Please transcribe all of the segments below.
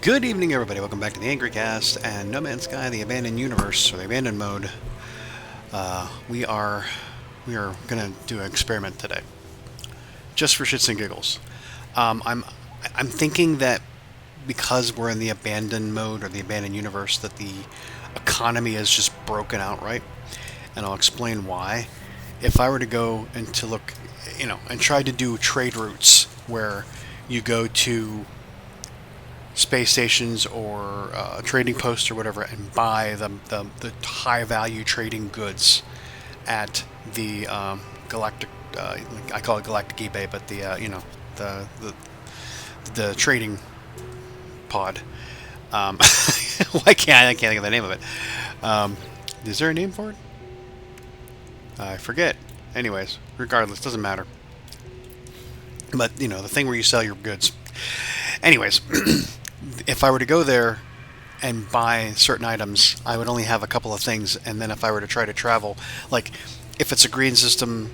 Good evening, everybody. Welcome back to the Angry Cast and No Man's Sky, the Abandoned Universe, or the Abandoned Mode. We are gonna do an experiment today, just for shits and giggles. I'm thinking that because we're in the Abandoned Mode or the Abandoned Universe, that the economy is just broken outright, and I'll explain why. If I were to go and to look, and try to do trade routes where you go to space stations or trading posts or whatever and buy the high value trading goods at the galactic I call it galactic eBay, but the the trading pod. Why can't I can't think of the name of it. Is there a name for it? I forget. Anyways, regardless, doesn't matter. But the thing where you sell your goods. Anyways, if I were to go there and buy certain items, I would only have a couple of things, and then if I were to try to travel, like if it's a green system,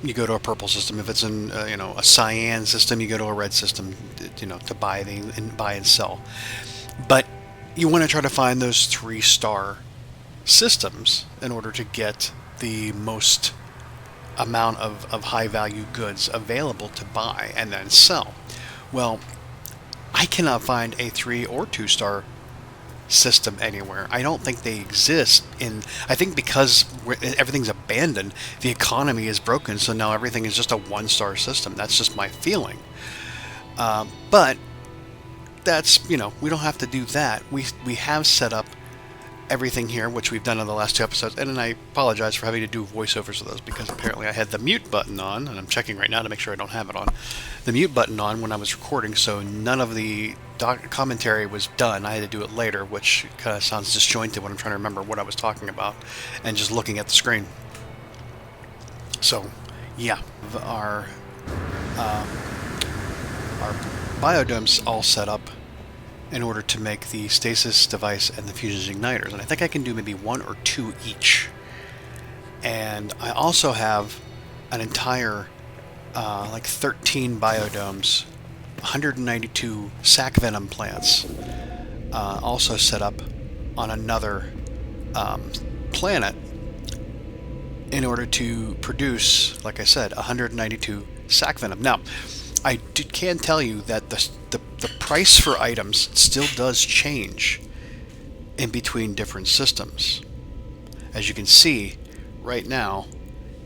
you go to a purple system. If it's in a cyan system, you go to a red system, to buy and sell. But you want to try to find those 3-star systems in order to get the most amount of high value goods available to buy and then sell. Well, I cannot find a 3 or 2-star system anywhere. I don't think they exist I think because everything's abandoned, the economy is broken, so now everything is just a 1-star system. That's just my feeling. But that's, we don't have to do that. We have set up everything here, which we've done in the last 2 episodes, and I apologize for having to do voiceovers of those because apparently I had the mute button on, and I'm checking right now to make sure I don't have it on. The mute button on when I was recording, so none of the commentary was done. I had to do it later, which kind of sounds disjointed when I'm trying to remember what I was talking about and just looking at the screen. So, yeah, our biodomes all set up in order to make the stasis device and the fusion igniters. And I think I can do maybe 1 or 2 each. And I also have an entire, 13 biodomes, 192 SAC VENOM plants, also set up on another planet in order to produce, like I said, 192 SAC VENOM. Now, I can tell you that the price for items still does change in between different systems. As you can see right now,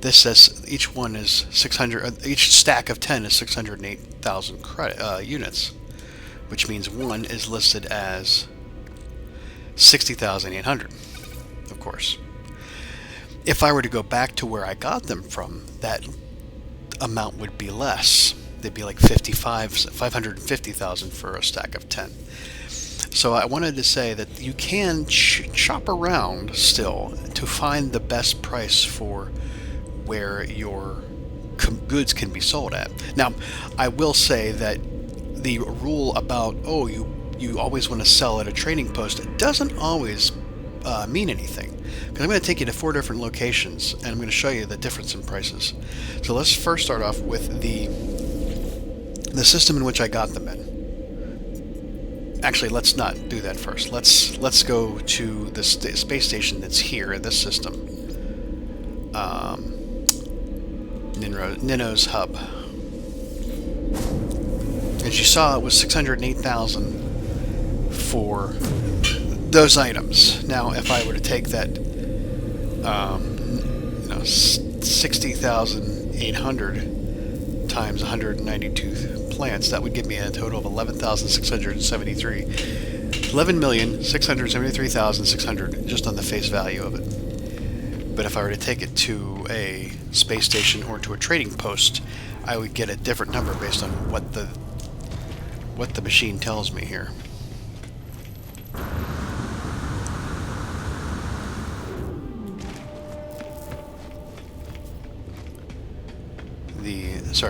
this says each one is 600. Each stack of 10 is 608,000 units, which means one is listed as 60,800. Of course, if I were to go back to where I got them from, that amount would be less. They'd be like 550,000 for a stack of 10. So I wanted to say that you can shop around still to find the best price for where your goods can be sold at. Now, I will say that the rule about, you always want to sell at a trading post, it doesn't always mean anything. Because I'm going to take you to 4 different locations, and I'm going to show you the difference in prices. So let's first start off with the system in which I got them in. Actually, let's not do that first. Let's go to the space station that's here in this system. Nino's hub. As you saw, it was 608,000 for those items. Now, if I were to take that, 60,800 times 192 plants, that would give me a total of 11,673. 11,673,600 just on the face value of it. But if I were to take it to a space station or to a trading post, I would get a different number based on what the machine tells me here.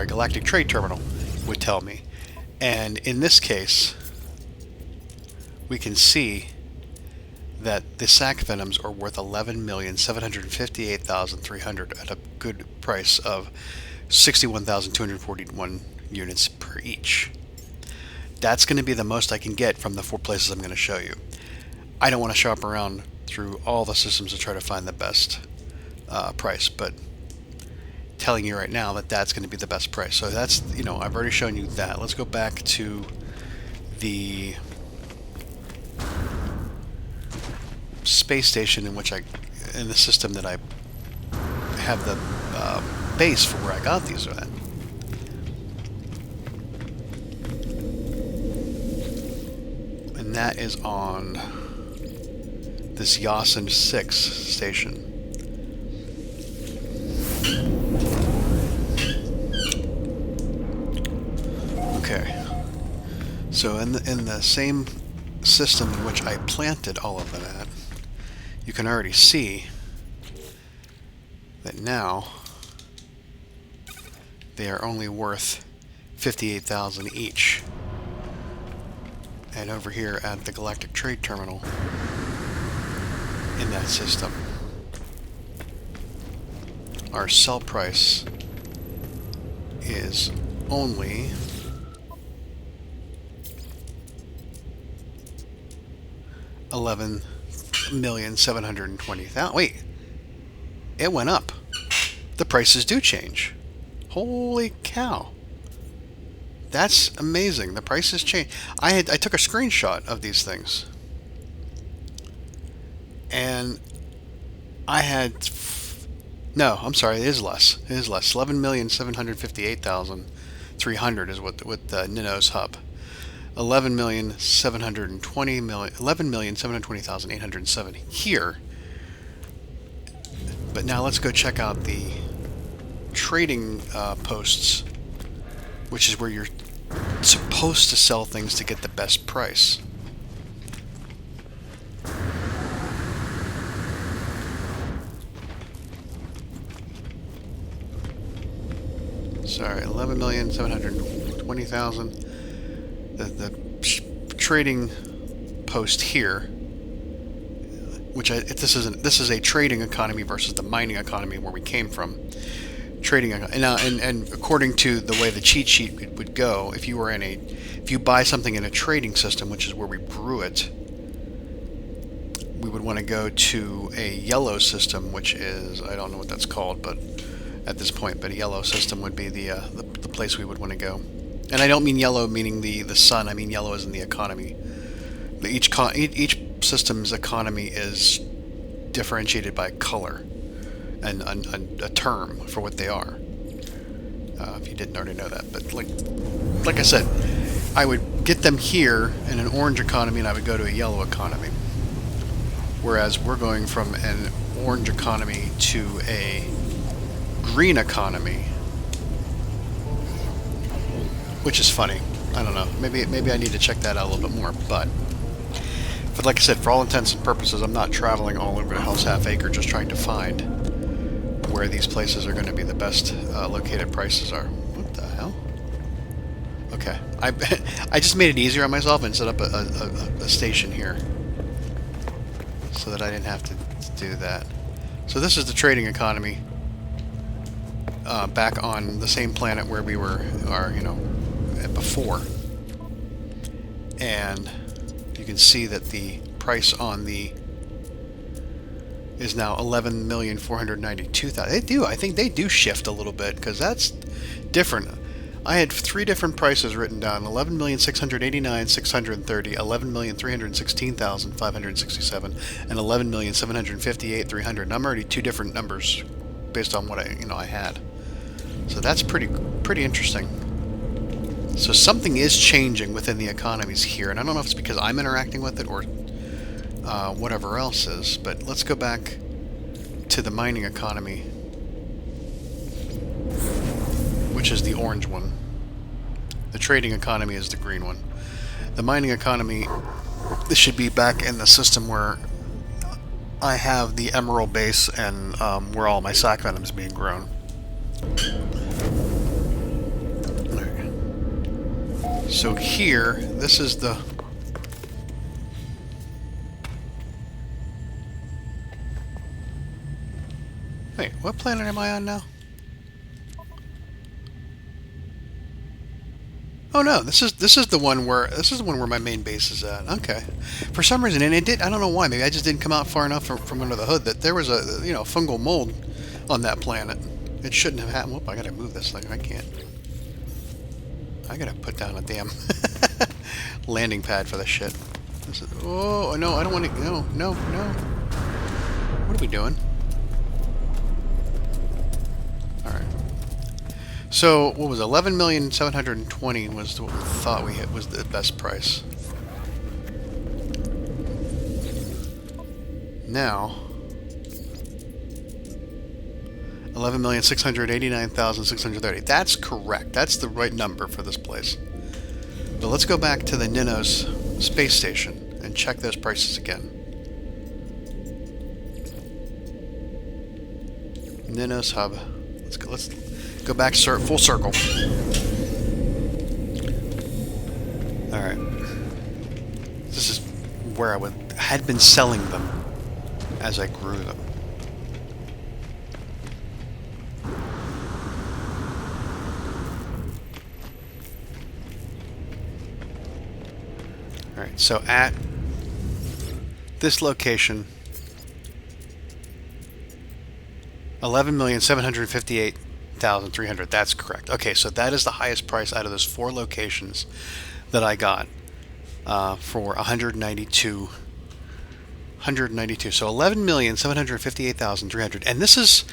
Galactic Trade Terminal would tell me. And in this case, we can see that the SAC Venoms are worth 11,758,300 at a good price of 61,241 units per each. That's going to be the most I can get from the 4 places I'm going to show you. I don't want to shop around through all the systems to try to find the best price, but telling you right now that that's going to be the best price. So that's, you know, I've already shown you that. Let's go back to the space station in the system that I have the base for where I got these at. And that is on this Yasin 6 station. Okay. So in the same system in which I planted all of them at, you can already see that now they are only worth 58,000 each. And over here at the Galactic Trade Terminal in that system, our sell price is only $11,720,000. Wait, it went up. The prices do change. Holy cow. That's amazing. The prices change. I took a screenshot of these things. And I had... No, I'm sorry, it is less. It is less. 11,758,300 is what the Ninos hub. 11,720,807 here. But now let's go check out the trading posts, which is where you're supposed to sell things to get the best price. Sorry, 11,720,000. The trading post here, which this is a trading economy versus the mining economy where we came from. Trading and according to the way the cheat sheet would go, if you buy something in a trading system, which is where we brew it, we would want to go to a yellow system, which is, I don't know what that's called, but at this point, but a yellow system would be the place we would want to go. And I don't mean yellow meaning the sun. I mean yellow as in the economy. Each system's economy is differentiated by color and a term for what they are. If you didn't already know that, but like I said, I would get them here in an orange economy, and I would go to a yellow economy. Whereas we're going from an orange economy to a green economy, which is funny. I don't know. Maybe I need to check that out a little bit more. But like I said, for all intents and purposes, I'm not traveling all over Hell's Half Acre just trying to find where these places are going to be the best located prices are. What the hell? Okay. I just made it easier on myself and set up a station here so that I didn't have to do that. So this is the trading economy back on the same planet where we are, before. And you can see that the price on the is now 11,492,000. They do. I think they do shift a little bit because that's different. I had 3 different prices written down: 11,689,630, 11,316,567, and 11,758,300. And I'm already 2 different numbers based on what I had. So that's pretty interesting. So something is changing within the economies here, and I don't know if it's because I'm interacting with it or whatever else is. But let's go back to the mining economy, which is the orange one. The trading economy is the green one. The mining economy, this should be back in the system where I have the emerald base and where all my SAC venom is being grown. So here, this is the... Wait, what planet am I on now? Oh no, this is the one where my main base is at. Okay. For some reason, and it did. I don't know why. Maybe I just didn't come out far enough from under the hood that there was a fungal mold on that planet. It shouldn't have happened. Whoop! I gotta move this. Like I can't. I gotta put down a damn landing pad for this shit. Oh no! I don't want to. No, no, no. What are we doing? All right. So what was it? 11,720,000 was what we thought we hit was the best price. Now 11,689,630. That's correct. That's the right number for this place. But let's go back to the Ninos space station and check those prices again. Ninos hub. Let's go back full circle. All right. This is where I had been selling them as I grew them. All right. So at this location, 11,758,300. That's correct. Okay, so that is the highest price out of those 4 locations that I got for 192. So 11,758,300. And this is,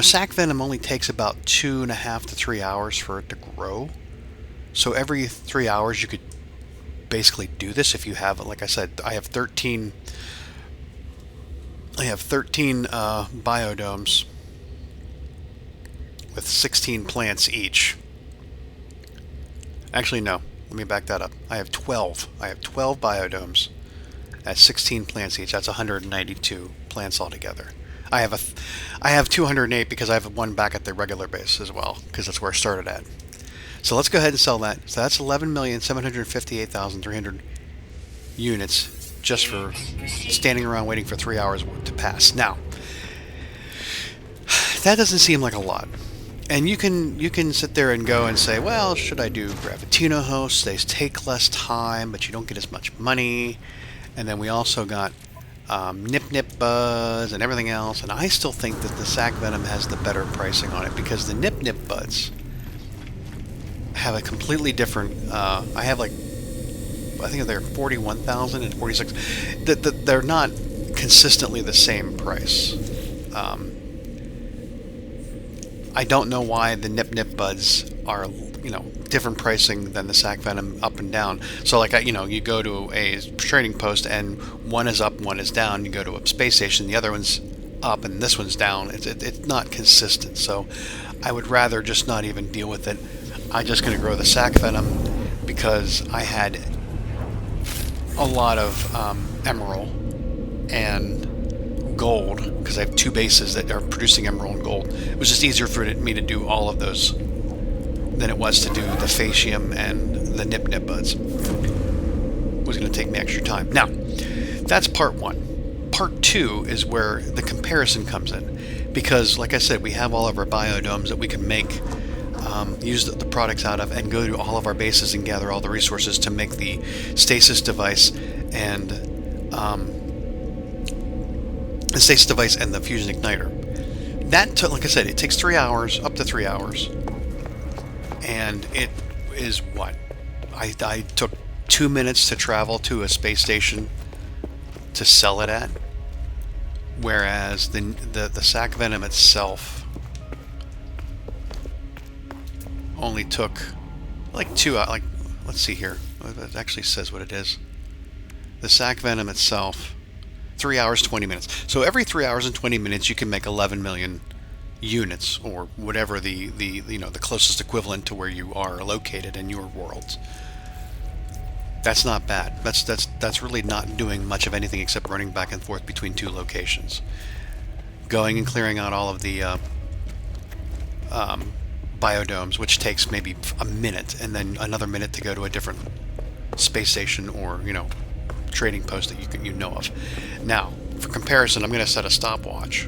SAC venom only takes about 2.5 to 3 hours for it to grow. So every 3 hours you could basically do this if you have, like I said, I have 13 biodomes with 16 plants each. Actually, no. Let me back that up. I have 12. I have 12 biodomes at 16 plants each. That's 192 plants altogether. I have 208 because I have one back at the regular base as well, because that's where I started at. So let's go ahead and sell that. So that's 11,758,300 units just for standing around waiting for 3 hours to pass. Now, that doesn't seem like a lot. And you can sit there and go and say, well, should I do Gravitino hosts? They take less time, but you don't get as much money. And then we also got Nip buds and everything else. And I still think that the SAC venom has the better pricing on it, because the Nip buds have a completely different. I have I think they're 41,000 and 46. They're not consistently the same price. I don't know why the Nip buds are, different pricing than the SAC venom up and down. So you go to a trading post and one is up, one is down. You go to a space station, the other one's up and this one's down. It's not consistent. So I would rather just not even deal with it. I'm just going to grow the SAC venom because I had a lot of emerald and gold, because I have 2 bases that are producing emerald and gold. It was just easier for me to do all of those than it was to do the Fascium and the Nip buds. It was going to take me extra time. Now, that's part 1. Part 2 is where the comparison comes in, because like I said, we have all of our biodomes that we can make, use the products out of, and go to all of our bases and gather all the resources to make the Stasis device and the Stasis device and the fusion igniter. That, like I said, it takes 3 hours, up to 3 hours, and it is what? I took 2 minutes to travel to a space station to sell it at, whereas the SAC venom itself only took let's see here. It actually says what it is. The SAC venom itself, 3 hours 20 minutes. So every 3 hours and 20 minutes you can make 11 million units, or whatever the closest equivalent to where you are located in your worlds. That's not bad. That's really not doing much of anything except running back and forth between 2 locations, going and clearing out all of the biodomes, which takes maybe a minute, and then another minute to go to a different space station or trading post that you know of. Now, for comparison, I'm going to set a stopwatch,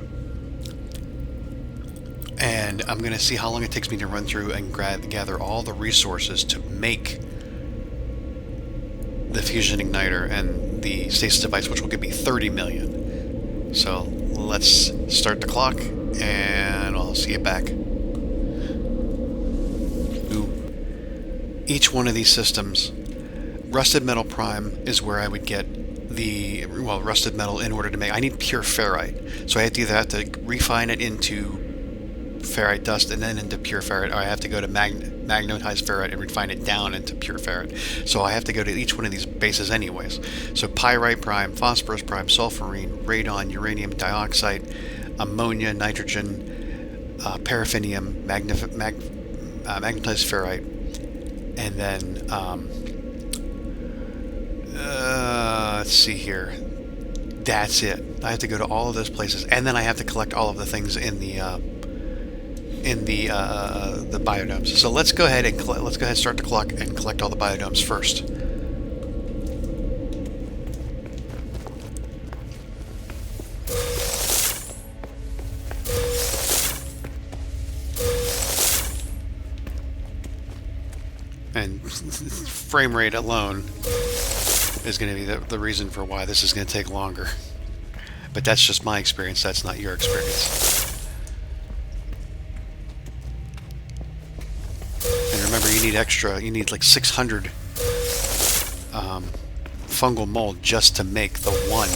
and I'm going to see how long it takes me to run through and gather all the resources to make the fusion igniter and the stasis device, which will give me 30 million. So let's start the clock, and I'll see you back. Ooh. Each one of these systems, rusted metal prime is where I would get the, well, rusted metal in order to make, I need pure ferrite. So I either have to refine it into ferrite dust and then into pure ferrite, or I have to go to magnetized ferrite and refine it down into pure ferrite. So I have to go to each one of these bases anyways. So pyrite prime, phosphorus prime, sulfurine, radon, uranium dioxide, ammonia, nitrogen, paraffinium, magnetized ferrite, and then let's see here. That's it. I have to go to all of those places, and then I have to collect all of the things in the biodomes. So let's go ahead and start the clock and collect all the biodomes first. And frame rate alone is going to be the reason for why this is going to take longer. But that's just my experience. That's not your experience. And remember, you need like 600 fungal mold just to make the one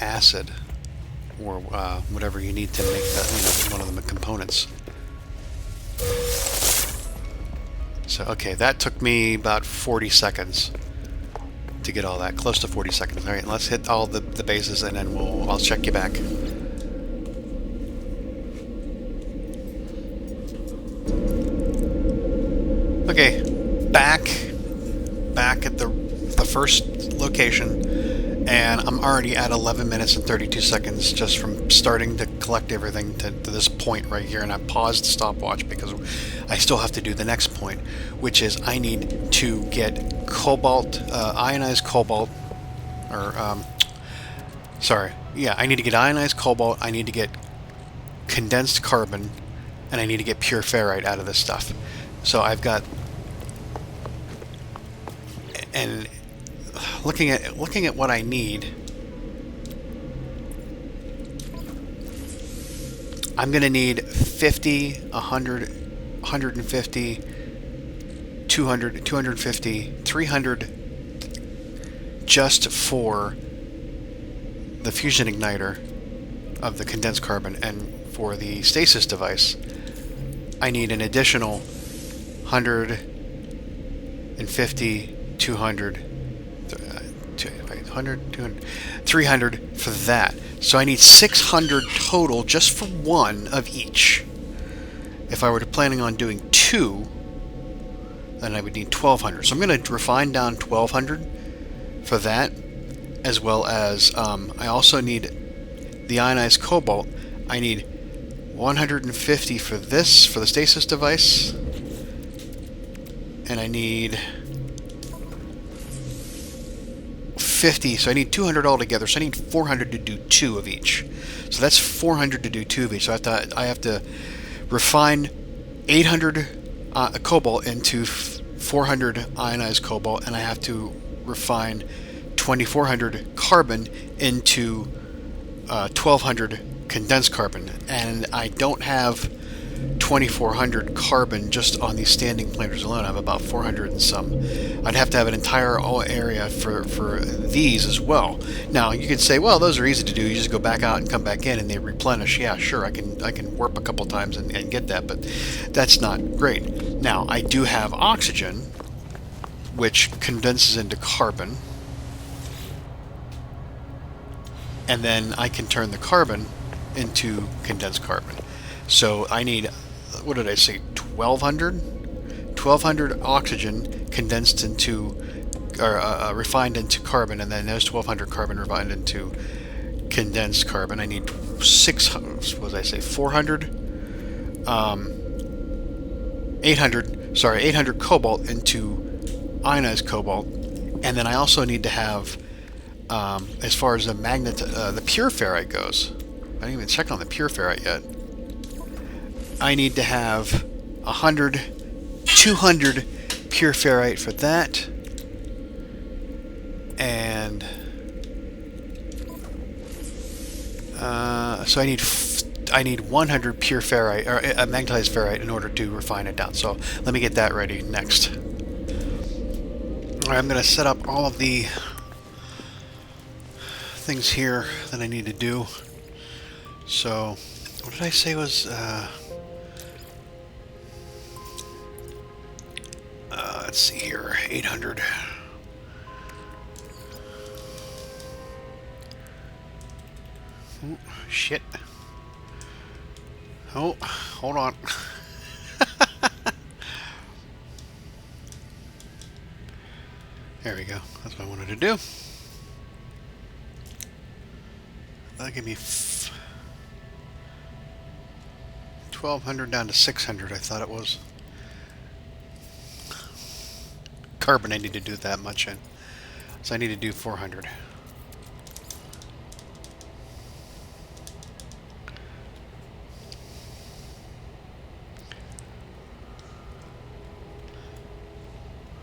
acid, or whatever you need to make that, one of the components. So, okay, that took me about 40 seconds to get all that, close to 40 seconds. All right, let's hit all the bases, and then I'll check you back. Okay, back at the first location, and I'm already at 11 minutes and 32 seconds just from starting to collect everything to this point right here, and I paused the stopwatch because I still have to do the next point, which is I need to get cobalt, ionized cobalt, or I need to get ionized cobalt, I need to get condensed carbon, and I need to get pure ferrite out of this stuff. So I've got, and looking at what I need, I'm going to need 50, 100, 150, 200, 250, 300 just for the fusion igniter of the condensed carbon, and for the stasis device I need an additional 150, 200, 100, 200, 300 for that. So I need 600 total just for one of each. If I were planning on doing two, then I would need 1,200. So I'm going to refine down 1,200 for that, as well as I also need the ionized cobalt. I need 150 for this, for the stasis device, and I need 50, so I need 200 altogether, so I need 400 to do two of each. So that's 400 to do two of each. So I have to refine 800 cobalt into 400 ionized cobalt, and I have to refine 2400 carbon into 1200 condensed carbon, and I don't have 2400 carbon just on these standing planters alone. I have about 400 and some. I'd have to have an entire area for these as well. Now you could say, well, those are easy to do. You just go back out and come back in and they replenish. Yeah, sure, I can warp a couple times and get that, but that's not great. Now I do have oxygen, which condenses into carbon, and then I can turn the carbon into condensed carbon. So I need, what did I say, 1,200? 1,200 oxygen condensed into, or refined into carbon, and then there's 1,200 carbon refined into condensed carbon. I need 600, what did I say, 400? 800 cobalt into ionized cobalt, and then I also need to have, as far as the pure ferrite goes, I didn't even check on the pure ferrite yet. I need to have 100, 200 pure ferrite for that. And so I need 100 pure ferrite, or magnetized ferrite, in order to refine it down. So let me get that ready next. All right, I'm going to set up all of the things here that I need to do. So what did I say was let's see here, 800. Oh, shit. Oh, hold on. There we go. That's what I wanted to do. That'll give me 1,200 down to 600, I thought it was. Carbon, I need to do that much in. So I need to do 400.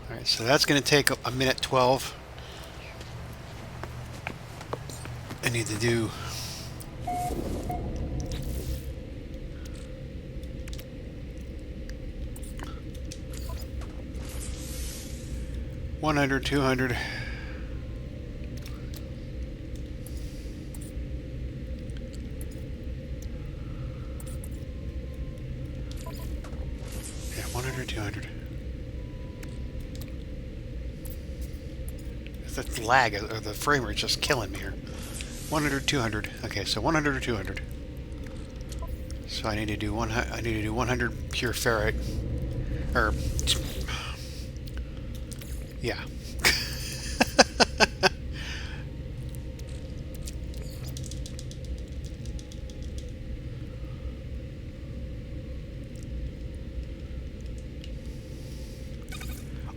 Alright, so that's going to take a minute 12. I need to do 100, 200. Yeah, 100, 200. The lag, or the frame rate, just killing me here. 100, 200. Okay, so 100 or 200. So I need to do 100 pure ferrite, or yeah.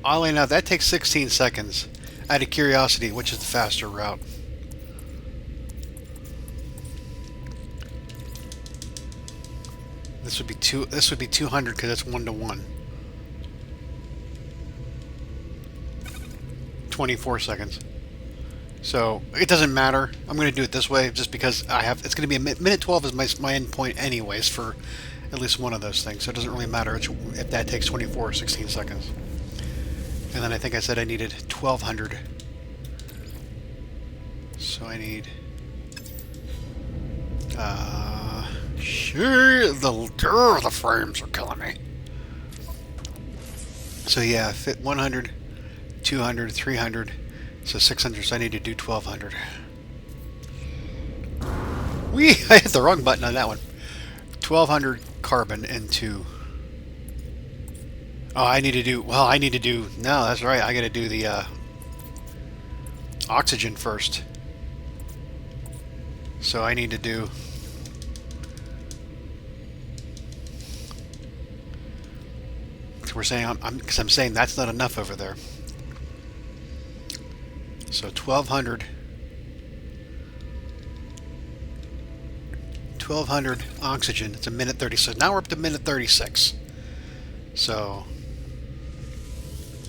Oddly enough, that takes 16 seconds. Out of curiosity, which is the faster route? This would be 200 because it's 1-to-1. 24 seconds. So it doesn't matter. I'm going to do it this way just because it's going to be a minute 12 is my end point anyways for at least one of those things. So it doesn't really matter if that takes 24 or 16 seconds. And then I think I said I needed 1,200. So I need sure, the frames are killing me. So yeah, fit 100, 200, 300, so 600, so I need to do 1,200. I hit the wrong button on that one. 1,200 carbon into... Oh, I need to do... No, that's right, I gotta do the oxygen first. So I need to do... We're saying because I'm saying that's not enough over there. So 1,200 oxygen. It's a minute 30. So now we're up to minute 36. So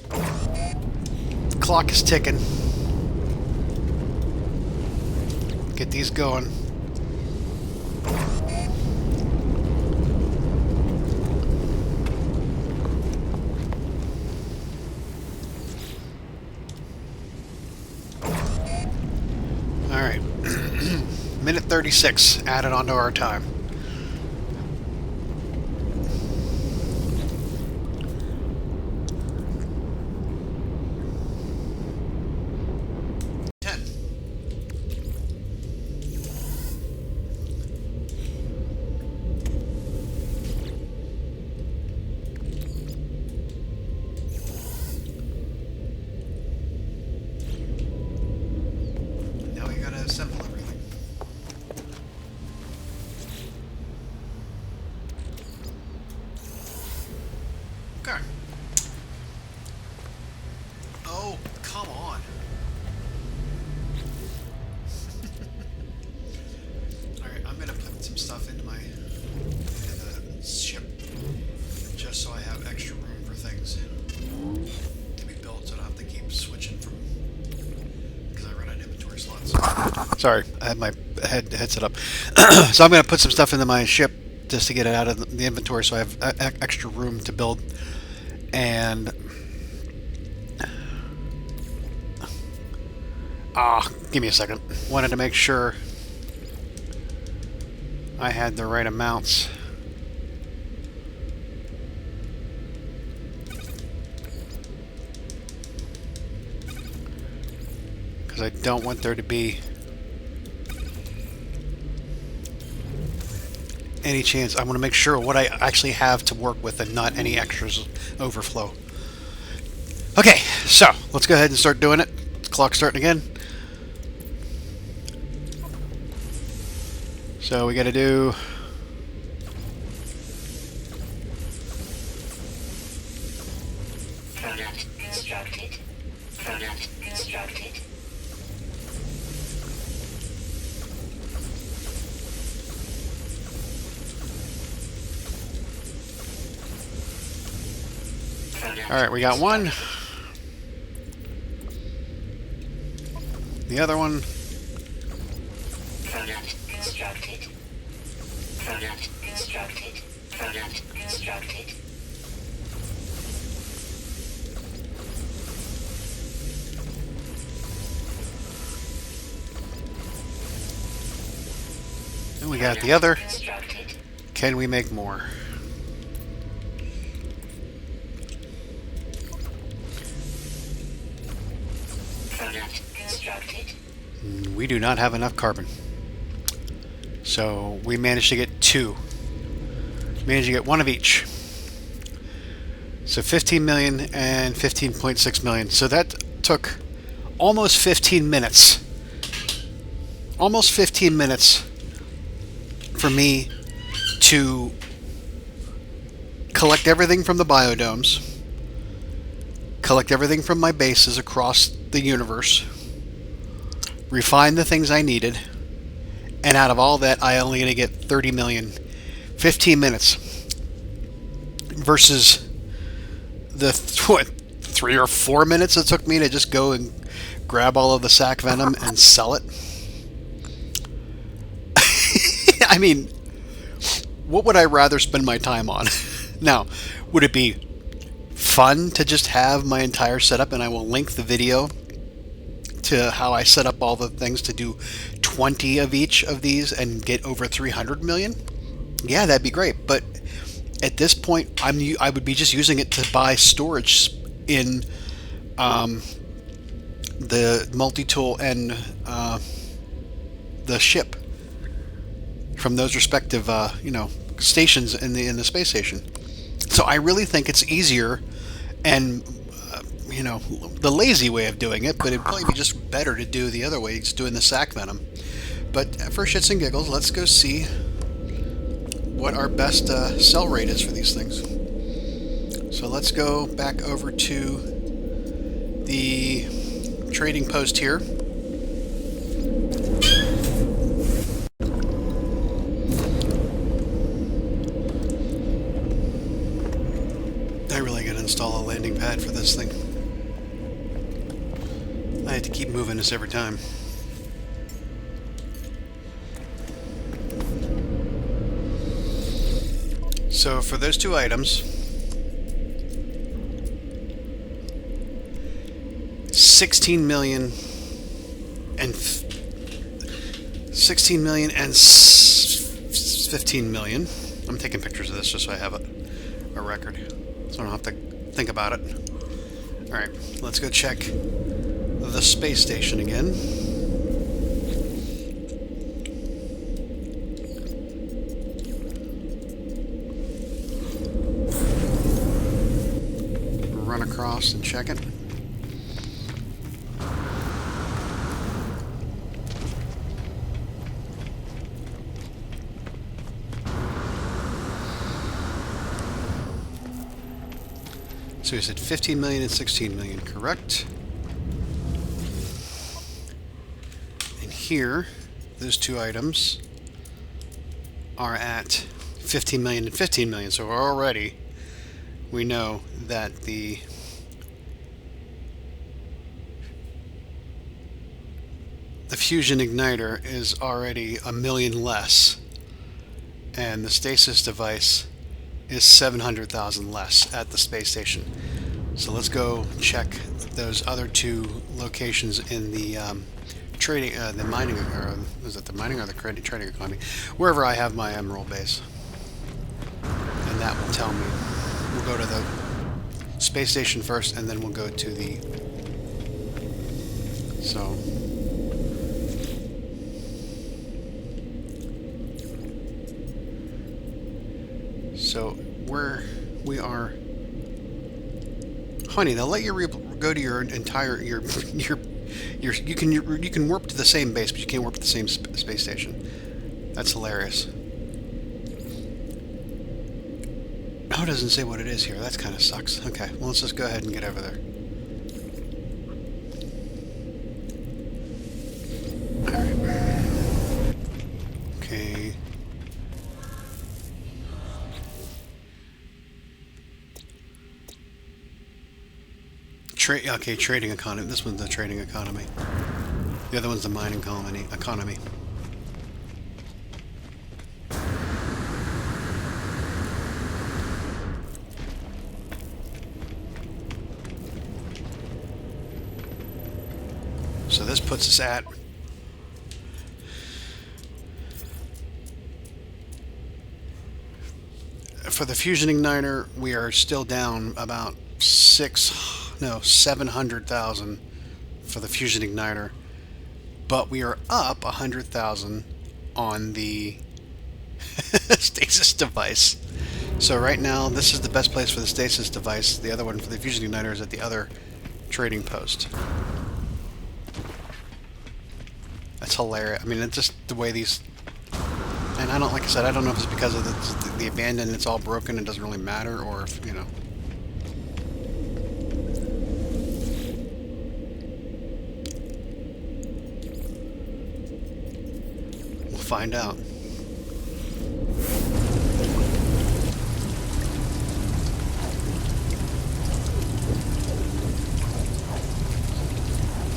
the clock is ticking. Get these going. Alright, minute 36 added onto our time. Assemble everything. Okay. Oh, come on. Alright, I'm gonna put some stuff into ship, just so I have extra room for things to be built, so I don't have to keep switching from, because I run out of inventory slots. Sorry, I had my headset up. So I'm going to put some stuff into my ship just to get it out of the inventory, so I have extra room to build. And give me a second. Wanted to make sure I had the right amounts. Because I don't want there to be any chance. I want to make sure what I actually have to work with and not any extras overflow. Okay, so let's go ahead and start doing it. The clock's starting again. So we got to do product constructed. Product constructed. all right, we got one. The other one. Product constructed. Product constructed. Product constructed. And we got the other. Constructed. Can we make more? Product constructed. We do not have enough carbon. So we managed to get two. Managed to get one of each. So 15 million and 15.6 million. So that took almost 15 minutes. Almost 15 minutes for me to collect everything from the biodomes, collect everything from my bases across the universe, refine the things I needed, and out of all that, I only going to get 30 million. 15 minutes versus the 3 or 4 minutes it took me to just go and grab all of the SAC venom and sell it. I mean, what would I rather spend my time on? Now, would it be fun to just have my entire setup, and I will link the video to how I set up all the things to do 20 of each of these and get over 300 million? Yeah, that'd be great. But at this point, I would be just using it to buy storage in the multi-tool and the ship from those respective stations in the space station. So I really think it's easier and the lazy way of doing it, but it'd probably be just better to do the other way, just doing the SAC venom. But for shits and giggles, let's go see what our best sell rate is for these things. So let's go back over to the trading post here. I really gotta install a landing pad for this thing. I have to keep moving this every time. So for those two items, 16 million and 15 million. I'm taking pictures of this just so I have a record, so I don't have to think about it. All right, let's go check the space station again. Run across and check it. So he said 15 million and 16 million, correct? And here, those two items are at 15 million and 15 million. So already we know that the fusion igniter is already a million less, and the stasis device is 700,000 less at the space station. So let's go check those other two locations in the trading, the mining, or is it the mining or the trading economy? Wherever I have my emerald base, and that will tell me. We'll go to the space station first, and then we'll go to the. So we are. Honey, they'll let you go to your entire you can warp to the same base, but you can't warp to the same space station. That's hilarious. Oh, it doesn't say what it is here. That kind of sucks. Okay, well, let's just go ahead and get over there. Alright. Okay. Okay, trading economy. This one's the trading economy. The other one's the mining economy. So this puts us at for the fusion igniter, we are still down about 700,000 for the fusion igniter, but we are up 100,000 on the stasis device. So right now, this is the best place for the stasis device. The other one for the fusion igniter is at the other trading post. That's hilarious. I mean, it's just the way these... And I don't, like I said, I don't know if it's because of the abandoned, it's all broken, it doesn't really matter, or if, you know... We'll find out.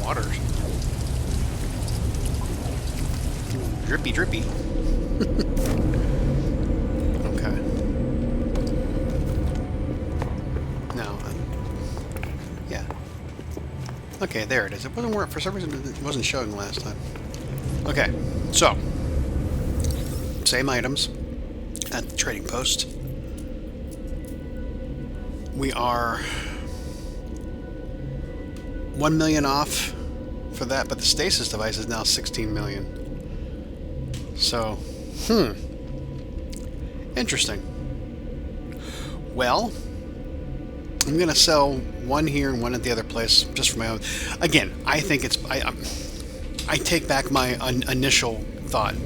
Water. Drippy, drippy. Okay. No. Yeah. Okay, there it is. It wasn't working. For some reason, it wasn't showing last time. Okay, so same items at the trading post. We are 1 million off for that, but the stasis device is now 16 million. So, interesting. Well, I'm gonna sell one here and one at the other place, just for my own. Again, I think it's. I take back my initial thought.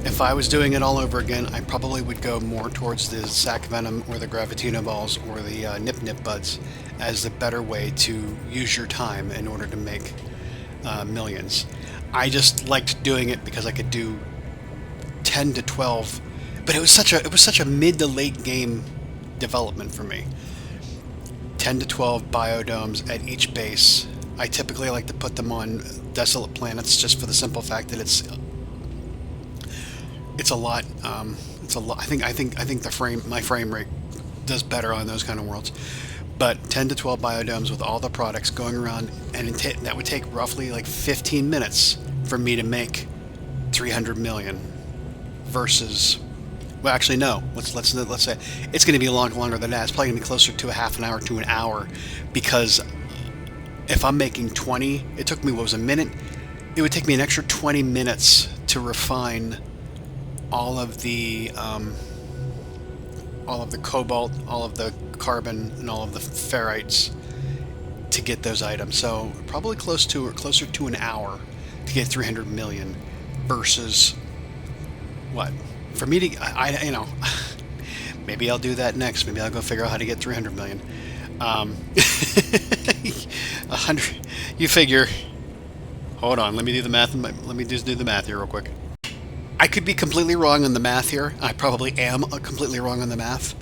If I was doing it all over again, I probably would go more towards the SAC Venom or the Gravitino balls or the Nip Nip buds as the better way to use your time in order to make millions. I just liked doing it because I could do 10 to 12, but it was such a mid to late game development for me. 10 to 12 biodomes at each base. I typically like to put them on desolate planets just for the simple fact that it's a lot. It's a lot. I think my frame rate does better on those kind of worlds. But 10 to 12 biodomes with all the products going around, and that would take roughly like 15 minutes for me to make 300 million. Versus, well, actually no. Let's say it's going to be a lot longer than that. It's probably going to be closer to a half an hour to an hour, because if I'm making 20, it took me, what was a minute? It would take me an extra 20 minutes to refine all of the cobalt, all of the carbon, and all of the ferrites to get those items. So probably closer to an hour to get 300 million versus what? For me to, you know, maybe I'll do that next. Maybe I'll go figure out how to get 300 million. 100. You figure. Hold on. Let me do the math. Let me just do the math here real quick. I could be completely wrong on the math here. I probably am completely wrong on the math.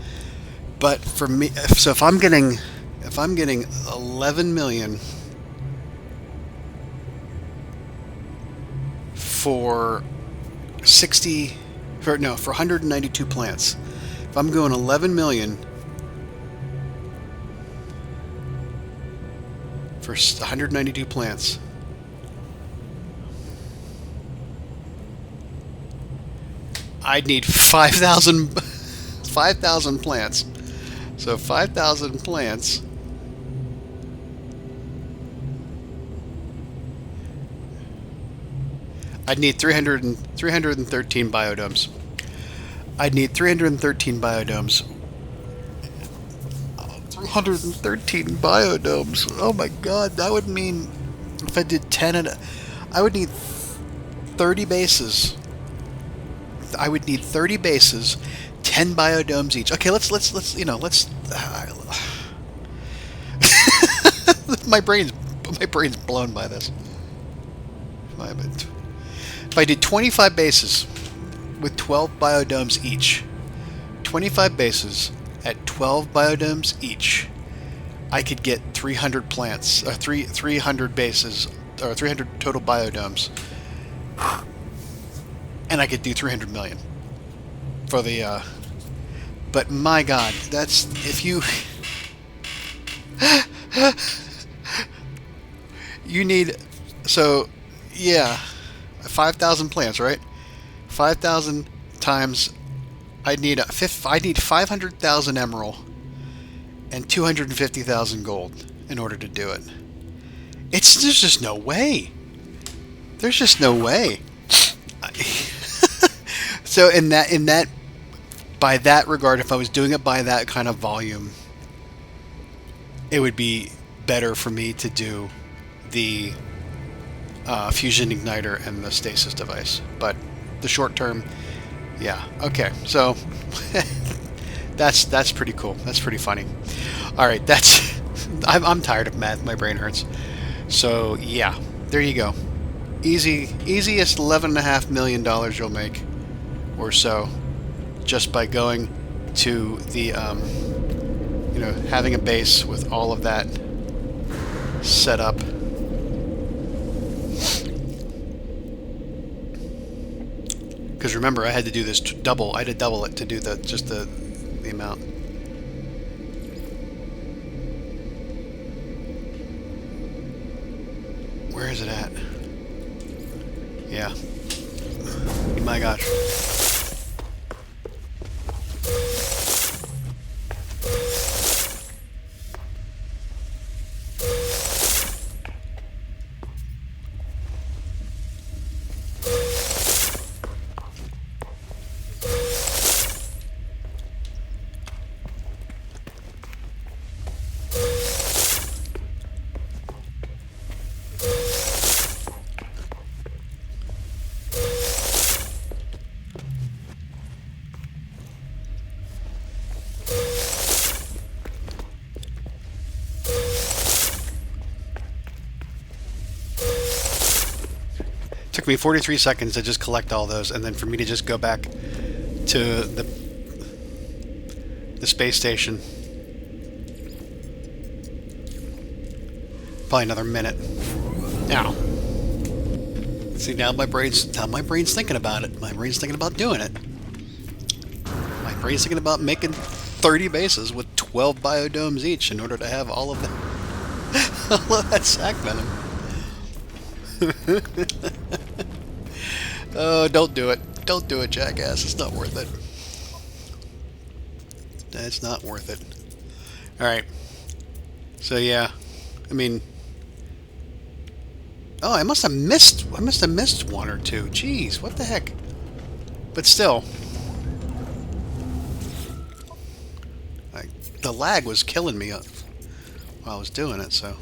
But for me, so if I'm getting 11 million for 192 plants. If I'm going 11 million for 192 plants, I'd need 5,000 plants. So 5,000 plants. I'd need 313 biodomes. I'd need 313 biodomes. 313 biodomes. Oh my god, that would mean if I did 10 I would need 30 bases. I would need 30 bases, 10 biodomes each. Okay, let's my brain's blown by this. If I did 25 bases with 12 biodomes each, 25 bases at 12 biodomes each, I could get 300 plants, 300 bases, or 300 total biodomes, and I could do 300 million for the. But my God, that's if you. You need, so yeah, 5,000 plants, right? 5,000 times, I need 500,000 emerald and 250,000 gold in order to do it. There's just no way. There's just no way. So by that regard, if I was doing it by that kind of volume, it would be better for me to do the fusion igniter and the stasis device. But the short term, yeah, okay. So that's pretty cool. That's pretty funny. All right, I'm tired of math. My brain hurts. So yeah, there you go. Easiest $11.5 million you'll make, or so, just by going to the having a base with all of that set up. Because remember, I had to do this double. I had to double it to do the amount. Where is it at? Yeah. My gosh. Took me 43 seconds to just collect all those, and then for me to just go back to the space station. Probably another minute. Now, see, now my brain's thinking about it. My brain's thinking about doing it. My brain's thinking about making 30 bases with 12 biodomes each in order to have all of that SAC venom. Oh, don't do it. Don't do it, jackass. It's not worth it. That's not worth it. Alright. So, yeah. I mean... Oh, I must have missed one or two. Jeez, what the heck? But still... the lag was killing me while I was doing it, so...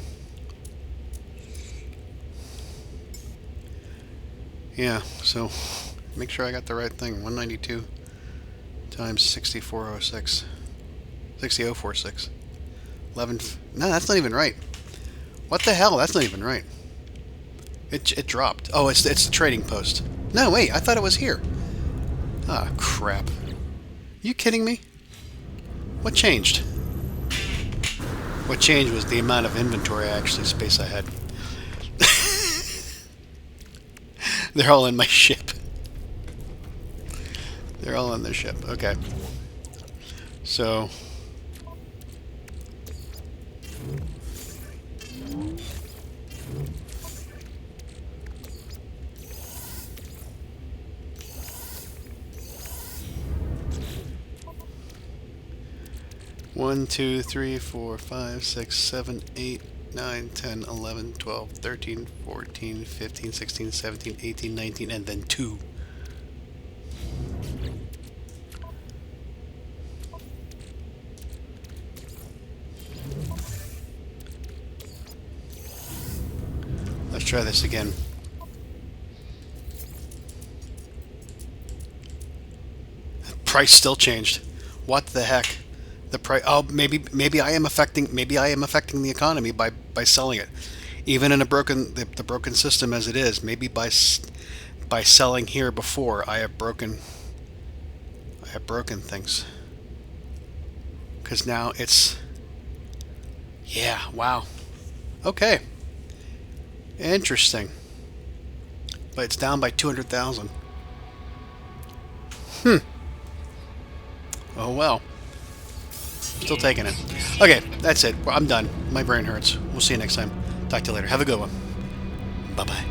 Yeah, so make sure I got the right thing. 192 times 6406. 60046. 11. No, that's not even right. What the hell? That's not even right. It dropped. Oh, it's the trading post. No, wait, I thought it was here. Ah, crap. You kidding me? What changed? What changed was the amount of inventory space I had. They're all in my ship. They're all in their ship. Okay. So... One, 2, 3, 4, 5, 6, 7, 8, 9, 10, 11, 12, 13, 14, 15, 16, 17, 18, 19, and then 2. Let's try this again. Price still changed. What the heck? The price. Oh, maybe I am affecting the economy by selling it, even in a the broken system as it is. Maybe by selling here before I have broken things, because now it's, yeah, wow, okay, interesting, but it's down by 200,000. Oh well. Still taking it. Okay, that's it. I'm done. My brain hurts. We'll see you next time. Talk to you later. Have a good one. Bye-bye.